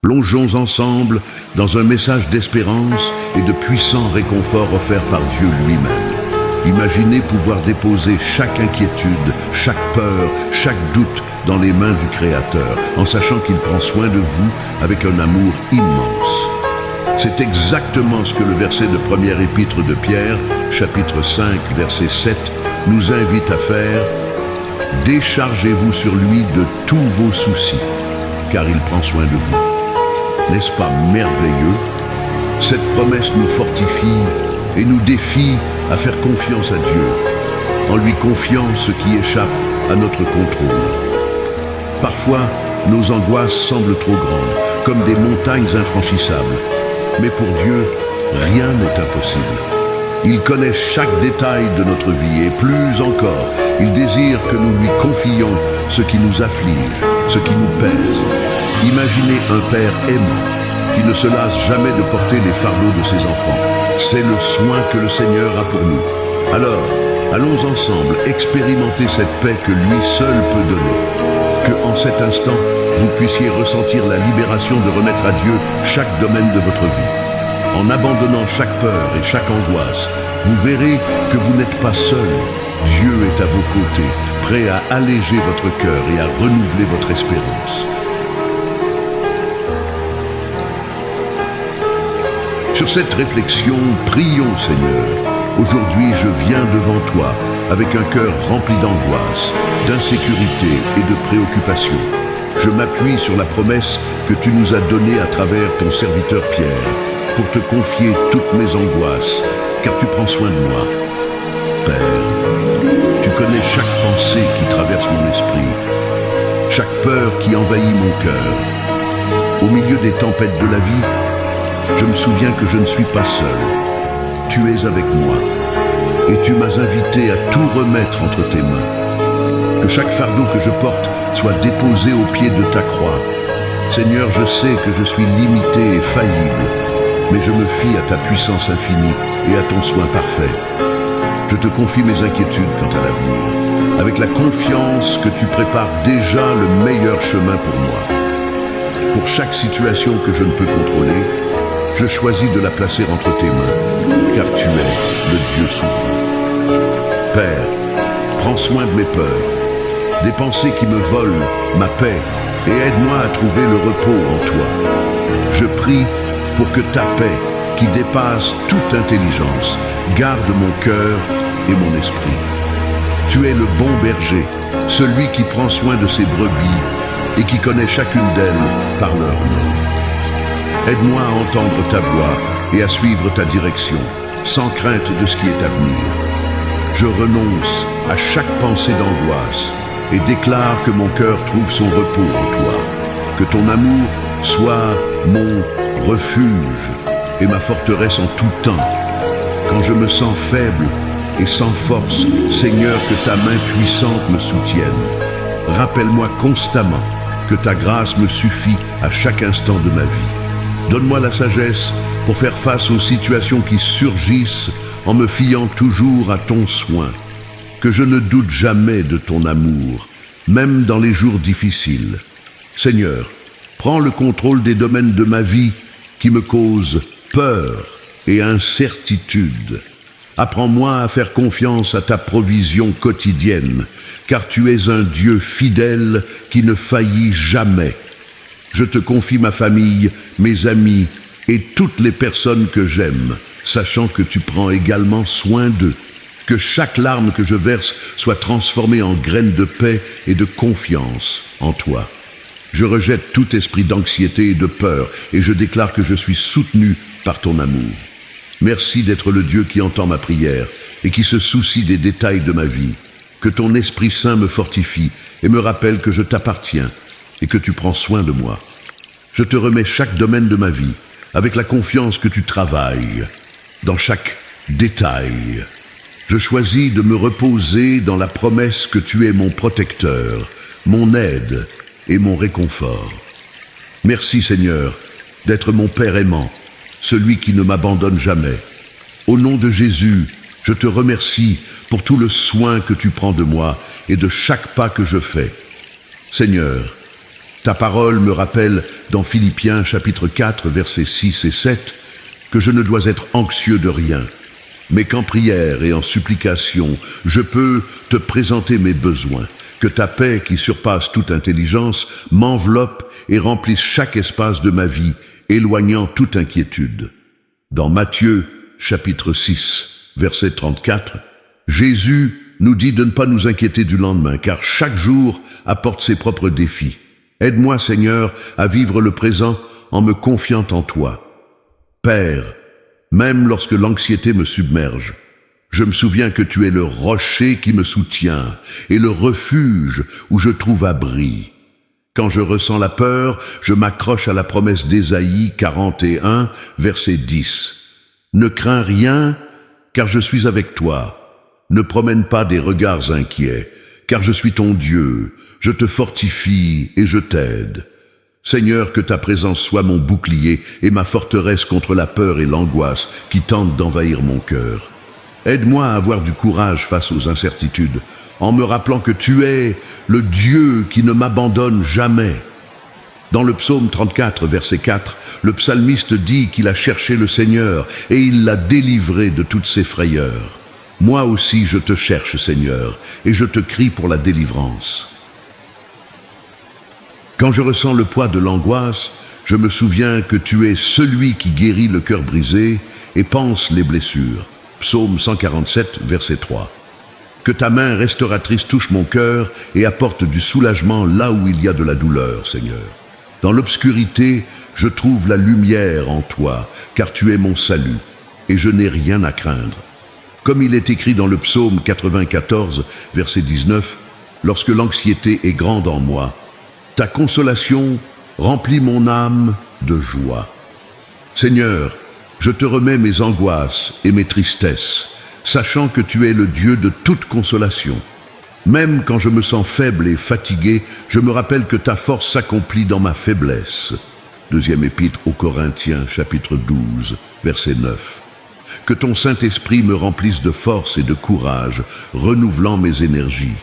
Plongeons ensemble dans un message d'espérance et de puissant réconfort offert par Dieu lui-même. Imaginez pouvoir déposer chaque inquiétude, chaque peur, chaque doute dans les mains du Créateur, en sachant qu'il prend soin de vous avec un amour immense. C'est exactement ce que le verset de première épître de Pierre, chapitre 5, verset 7, nous invite à faire. Déchargez-vous sur lui de tous vos soucis, car il prend soin de vous. N'est-ce pas merveilleux? Cette promesse nous fortifie et nous défie à faire confiance à Dieu, en lui confiant ce qui échappe à notre contrôle. Parfois, nos angoisses semblent trop grandes, comme des montagnes infranchissables. Mais pour Dieu, rien n'est impossible. Il connaît chaque détail de notre vie et plus encore, il désire que nous lui confions ce qui nous afflige, ce qui nous pèse. Imaginez un père aimant qui ne se lasse jamais de porter les fardeaux de ses enfants. C'est le soin que le Seigneur a pour nous. Alors, allons ensemble expérimenter cette paix que lui seul peut donner. Que en cet instant, vous puissiez ressentir la libération de remettre à Dieu chaque domaine de votre vie. En abandonnant chaque peur et chaque angoisse, vous verrez que vous n'êtes pas seul. Dieu est à vos côtés, prêt à alléger votre cœur et à renouveler votre espérance. Sur cette réflexion, prions Seigneur. Aujourd'hui, je viens devant toi avec un cœur rempli d'angoisse, d'insécurité et de préoccupation. Je m'appuie sur la promesse que tu nous as donnée à travers ton serviteur Pierre pour te confier toutes mes angoisses, car tu prends soin de moi. Père, tu connais chaque pensée qui traverse mon esprit, chaque peur qui envahit mon cœur. Au milieu des tempêtes de la vie, je me souviens que je ne suis pas seul. Tu es avec moi et tu m'as invité à tout remettre entre tes mains. Que chaque fardeau que je porte soit déposé au pied de ta croix. Seigneur, je sais que je suis limité et faillible, mais je me fie à ta puissance infinie et à ton soin parfait. Je te confie mes inquiétudes quant à l'avenir, avec la confiance que tu prépares déjà le meilleur chemin pour moi. Pour chaque situation que je ne peux contrôler, je choisis de la placer entre tes mains, car tu es le Dieu souverain. Père, prends soin de mes peurs, des pensées qui me volent ma paix, et aide-moi à trouver le repos en toi. Je prie pour que ta paix, qui dépasse toute intelligence, garde mon cœur et mon esprit. Tu es le bon berger, celui qui prend soin de ses brebis et qui connaît chacune d'elles par leur nom. Aide-moi à entendre ta voix et à suivre ta direction, sans crainte de ce qui est à venir. Je renonce à chaque pensée d'angoisse et déclare que mon cœur trouve son repos en toi. Que ton amour soit mon refuge et ma forteresse en tout temps. Quand je me sens faible et sans force, Seigneur, que ta main puissante me soutienne. Rappelle-moi constamment que ta grâce me suffit à chaque instant de ma vie. Donne-moi la sagesse pour faire face aux situations qui surgissent en me fiant toujours à ton soin. Que je ne doute jamais de ton amour, même dans les jours difficiles. Seigneur, prends le contrôle des domaines de ma vie qui me causent peur et incertitude. Apprends-moi à faire confiance à ta provision quotidienne, car tu es un Dieu fidèle qui ne faillit jamais. Je te confie ma famille, mes amis et toutes les personnes que j'aime, sachant que tu prends également soin d'eux. Que chaque larme que je verse soit transformée en graines de paix et de confiance en toi. Je rejette tout esprit d'anxiété et de peur et je déclare que je suis soutenu par ton amour. Merci d'être le Dieu qui entend ma prière et qui se soucie des détails de ma vie. Que ton Esprit Saint me fortifie et me rappelle que je t'appartiens et que tu prends soin de moi. Je te remets chaque domaine de ma vie avec la confiance que tu travailles dans chaque détail. Je choisis de me reposer dans la promesse que tu es mon protecteur, mon aide et mon réconfort. Merci Seigneur d'être mon Père aimant, celui qui ne m'abandonne jamais. Au nom de Jésus, je te remercie pour tout le soin que tu prends de moi et de chaque pas que je fais. Seigneur, Ta parole me rappelle dans Philippiens chapitre 4, versets 6 et 7, que je ne dois être anxieux de rien, mais qu'en prière et en supplication, je peux te présenter mes besoins, que ta paix qui surpasse toute intelligence m'enveloppe et remplisse chaque espace de ma vie, éloignant toute inquiétude. Dans Matthieu chapitre 6, verset 34, Jésus nous dit de ne pas nous inquiéter du lendemain, car chaque jour apporte ses propres défis. Aide-moi, Seigneur, à vivre le présent en me confiant en toi. Père, même lorsque l'anxiété me submerge, je me souviens que tu es le rocher qui me soutient et le refuge où je trouve abri. Quand je ressens la peur, je m'accroche à la promesse d'Ésaïe 41, verset 10. Ne crains rien, car je suis avec toi. Ne promène pas des regards inquiets, car je suis ton Dieu, je te fortifie et je t'aide. Seigneur, que ta présence soit mon bouclier et ma forteresse contre la peur et l'angoisse qui tentent d'envahir mon cœur. Aide-moi à avoir du courage face aux incertitudes, en me rappelant que tu es le Dieu qui ne m'abandonne jamais. Dans le psaume 34, verset 4, le psalmiste dit qu'il a cherché le Seigneur et il l'a délivré de toutes ses frayeurs. Moi aussi je te cherche, Seigneur, et je te crie pour la délivrance. Quand je ressens le poids de l'angoisse, je me souviens que tu es celui qui guérit le cœur brisé et panse les blessures. Psaume 147, verset 3. Que ta main restauratrice touche mon cœur et apporte du soulagement là où il y a de la douleur, Seigneur. Dans l'obscurité, je trouve la lumière en toi, car tu es mon salut, et je n'ai rien à craindre. Comme il est écrit dans le psaume 94, verset 19, « Lorsque l'anxiété est grande en moi, ta consolation remplit mon âme de joie. » Seigneur, je te remets mes angoisses et mes tristesses, sachant que tu es le Dieu de toute consolation. Même quand je me sens faible et fatigué, je me rappelle que ta force s'accomplit dans ma faiblesse. Deuxième épître aux Corinthiens, chapitre 12, verset 9. Que ton Saint-Esprit me remplisse de force et de courage, renouvelant mes énergies.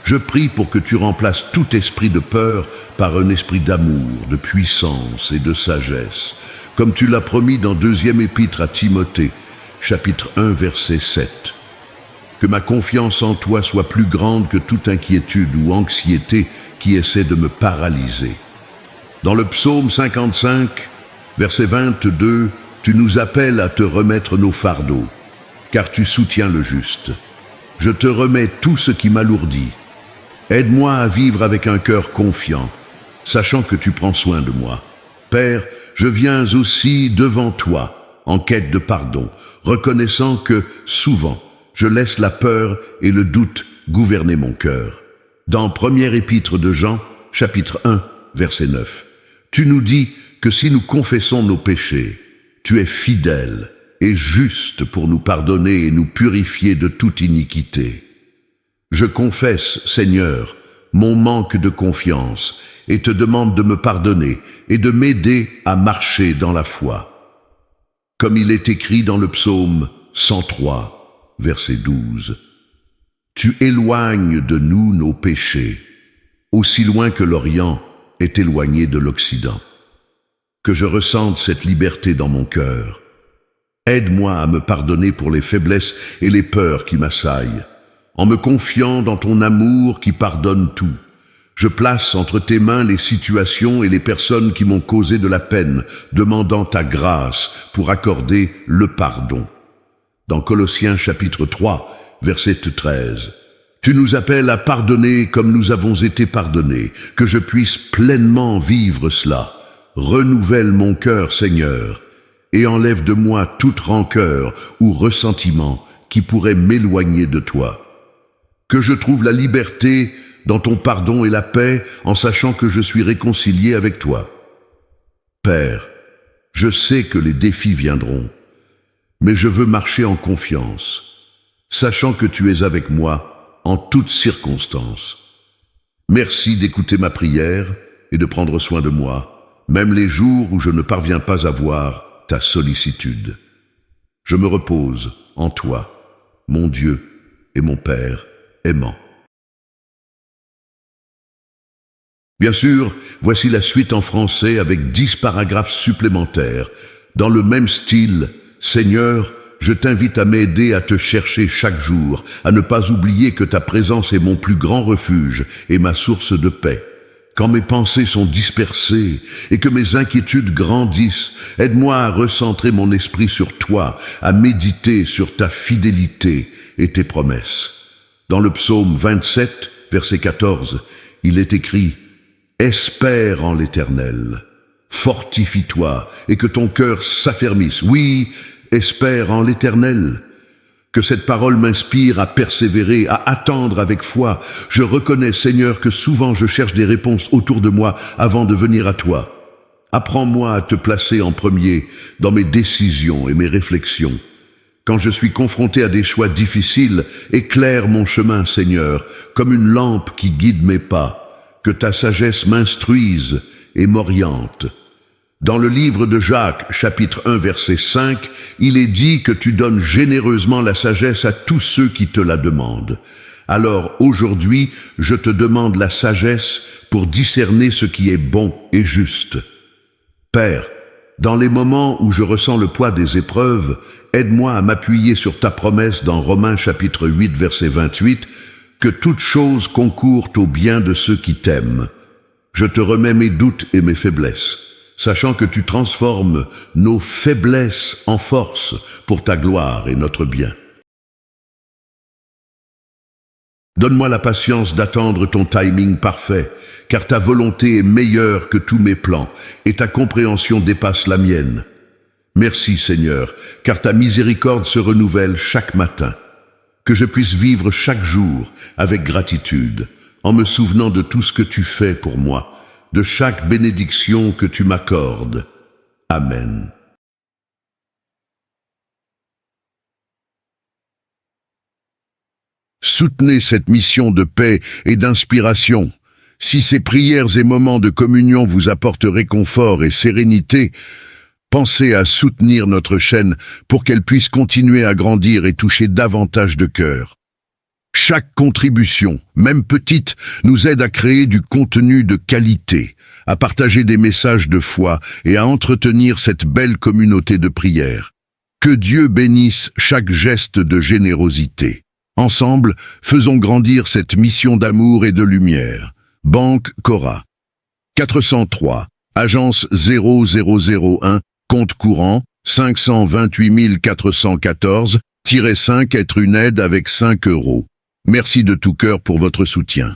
Je prie pour que tu remplaces tout esprit de peur par un esprit d'amour, de puissance et de sagesse, comme tu l'as promis dans deuxième épître à Timothée, chapitre 1, verset 7. Que ma confiance en toi soit plus grande que toute inquiétude ou anxiété qui essaie de me paralyser. Dans le psaume 55, verset 22, tu nous appelles à te remettre nos fardeaux, car tu soutiens le juste. Je te remets tout ce qui m'alourdit. Aide-moi à vivre avec un cœur confiant, sachant que tu prends soin de moi. Père, je viens aussi devant toi, en quête de pardon, reconnaissant que, souvent, je laisse la peur et le doute gouverner mon cœur. Dans première épître de Jean, chapitre 1, verset 9, tu nous dis que si nous confessons nos péchés, tu es fidèle et juste pour nous pardonner et nous purifier de toute iniquité. Je confesse, Seigneur, mon manque de confiance et te demande de me pardonner et de m'aider à marcher dans la foi. Comme il est écrit dans le psaume 103, verset 12, « Tu éloignes de nous nos péchés, aussi loin que l'Orient est éloigné de l'Occident. » Que je ressente cette liberté dans mon cœur. Aide-moi à me pardonner pour les faiblesses et les peurs qui m'assaillent. En me confiant dans ton amour qui pardonne tout, je place entre tes mains les situations et les personnes qui m'ont causé de la peine, demandant ta grâce pour accorder le pardon. Dans Colossiens chapitre 3, verset 13, tu nous appelles à pardonner comme nous avons été pardonnés, que je puisse pleinement vivre cela. Renouvelle mon cœur, Seigneur, et enlève de moi toute rancœur ou ressentiment qui pourrait m'éloigner de toi. Que je trouve la liberté dans ton pardon et la paix en sachant que je suis réconcilié avec toi. Père, je sais que les défis viendront, mais je veux marcher en confiance, sachant que tu es avec moi en toutes circonstances. Merci d'écouter ma prière et de prendre soin de moi, même les jours où je ne parviens pas à voir ta sollicitude. Je me repose en toi, mon Dieu et mon Père aimant. Bien sûr, voici la suite en français avec 10 paragraphes supplémentaires. Dans le même style, Seigneur, je t'invite à m'aider à te chercher chaque jour, à ne pas oublier que ta présence est mon plus grand refuge et ma source de paix. Quand mes pensées sont dispersées et que mes inquiétudes grandissent, aide-moi à recentrer mon esprit sur toi, à méditer sur ta fidélité et tes promesses. Dans le psaume 27, verset 14, il est écrit « Espère en l'Éternel, fortifie-toi et que ton cœur s'affermisse. Oui, espère en l'Éternel. » Que cette parole m'inspire à persévérer, à attendre avec foi. Je reconnais, Seigneur, que souvent je cherche des réponses autour de moi avant de venir à toi. Apprends-moi à te placer en premier dans mes décisions et mes réflexions. Quand je suis confronté à des choix difficiles, éclaire mon chemin, Seigneur, comme une lampe qui guide mes pas. Que ta sagesse m'instruise et m'oriente. Dans le livre de Jacques, chapitre 1, verset 5, il est dit que tu donnes généreusement la sagesse à tous ceux qui te la demandent. Alors aujourd'hui, je te demande la sagesse pour discerner ce qui est bon et juste. Père, dans les moments où je ressens le poids des épreuves, aide-moi à m'appuyer sur ta promesse dans Romains chapitre 8, verset 28, que toute chose concourt au bien de ceux qui t'aiment. Je te remets mes doutes et mes faiblesses, sachant que tu transformes nos faiblesses en force pour ta gloire et notre bien. Donne-moi la patience d'attendre ton timing parfait, car ta volonté est meilleure que tous mes plans, et ta compréhension dépasse la mienne. Merci Seigneur, car ta miséricorde se renouvelle chaque matin. Que je puisse vivre chaque jour avec gratitude, en me souvenant de tout ce que tu fais pour moi, de chaque bénédiction que tu m'accordes. Amen. Soutenez cette mission de paix et d'inspiration. Si ces prières et moments de communion vous apportent réconfort et sérénité, pensez à soutenir notre chaîne pour qu'elle puisse continuer à grandir et toucher davantage de cœurs. Chaque contribution, même petite, nous aide à créer du contenu de qualité, à partager des messages de foi et à entretenir cette belle communauté de prière. Que Dieu bénisse chaque geste de générosité. Ensemble, faisons grandir cette mission d'amour et de lumière. Banque Cora. 403, agence 0001, compte courant 528 414-5, être une aide avec 5 €. Merci de tout cœur pour votre soutien.